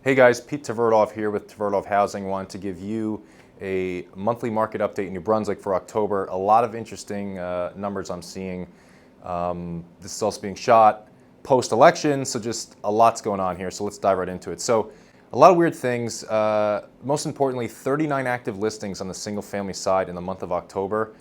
Hey guys, Pete Tverdov here with Tverdov Housing. Wanted to give you a monthly market update in New Brunswick for October. A lot of interesting numbers I'm seeing. This is also being shot post-election, so just a lot's going on here. So let's dive right into it. So a lot of weird things. Most importantly, 39 active listings on the single-family side in the month of October.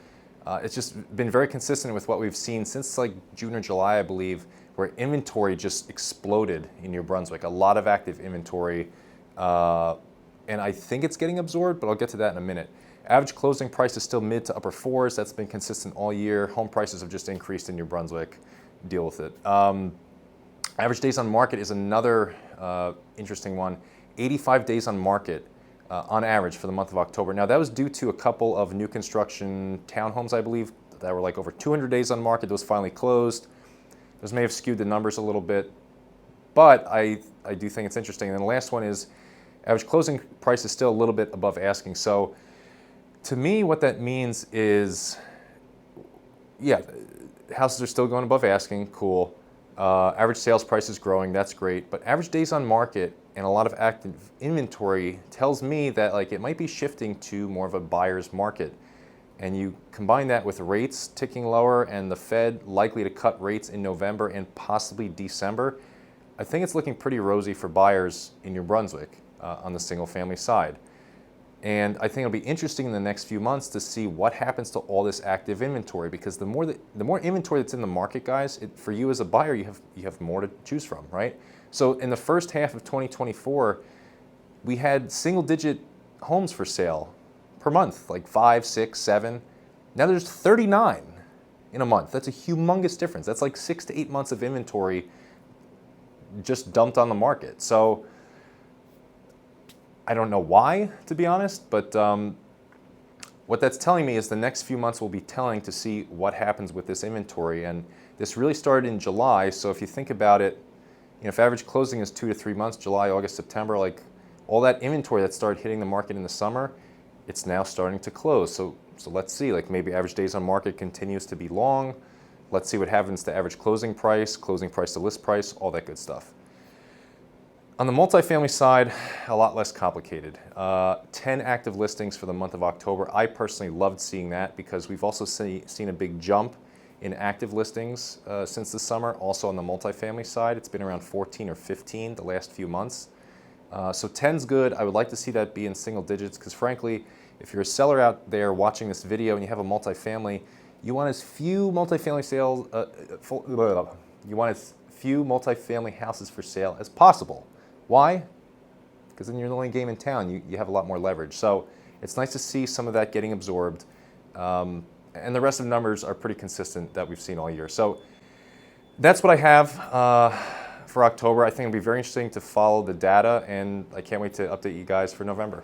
It's just been very consistent with what we've seen since like June or July, I believe, where inventory just exploded in New Brunswick. A lot of active inventory, and I think it's getting absorbed, but I'll get to that in a minute. Average closing price is still mid to upper fours. That's been consistent all year. Home prices have just increased in New Brunswick. Deal with it. Average days on market is another interesting one. 85 days on market on average for the month of October. Now that was due to a couple of new construction townhomes, I believe, that were like over 200 days on market. Those finally closed. Those may have skewed the numbers a little bit, but I do think it's interesting. And then the last one is average closing price is still a little bit above asking. So to me, what that means is, yeah, houses are still going above asking, cool. Average sales price is growing, that's great. But average days on market and a lot of active inventory tells me that like it might be shifting to more of a buyer's market. And you combine that with rates ticking lower and the Fed likely to cut rates in November and possibly December, I think it's looking pretty rosy for buyers in New Brunswick on the single family side. And I think it'll be interesting in the next few months to see what happens to all this active inventory, because the more inventory that's in the market, guys, for you as a buyer, you have more to choose from, right? So in the first half of 2024, we had single-digit homes for sale per month, like 5, 6, 7. Now there's 39 in a month. That's a humongous difference. That's like 6 to 8 months of inventory just dumped on the market. So I don't know why, to be honest, but what that's telling me is the next few months will be telling to see what happens with this inventory. And this really started in July. So if you think about it, if average closing is 2 to 3 months, July, August, September, like all that inventory that started hitting the market in the summer, it's now starting to close. So let's see, like maybe average days on market continues to be long. Let's see what happens to average closing price to list price, all that good stuff. On the multifamily side, a lot less complicated. 10 active listings for the month of October. I personally loved seeing that because we've also seen a big jump in active listings since the summer. Also on the multifamily side, it's been around 14 or 15 the last few months. So 10's good. I would like to see that be in single digits because frankly, if you're a seller out there watching this video and you have a multifamily, you want as few multifamily houses for sale as possible. Why? Because then you're the only game in town. You have a lot more leverage. So it's nice to see some of that getting absorbed. And the rest of the numbers are pretty consistent that we've seen all year. So that's what I have for October. I think it'll be very interesting to follow the data, and I can't wait to update you guys for November.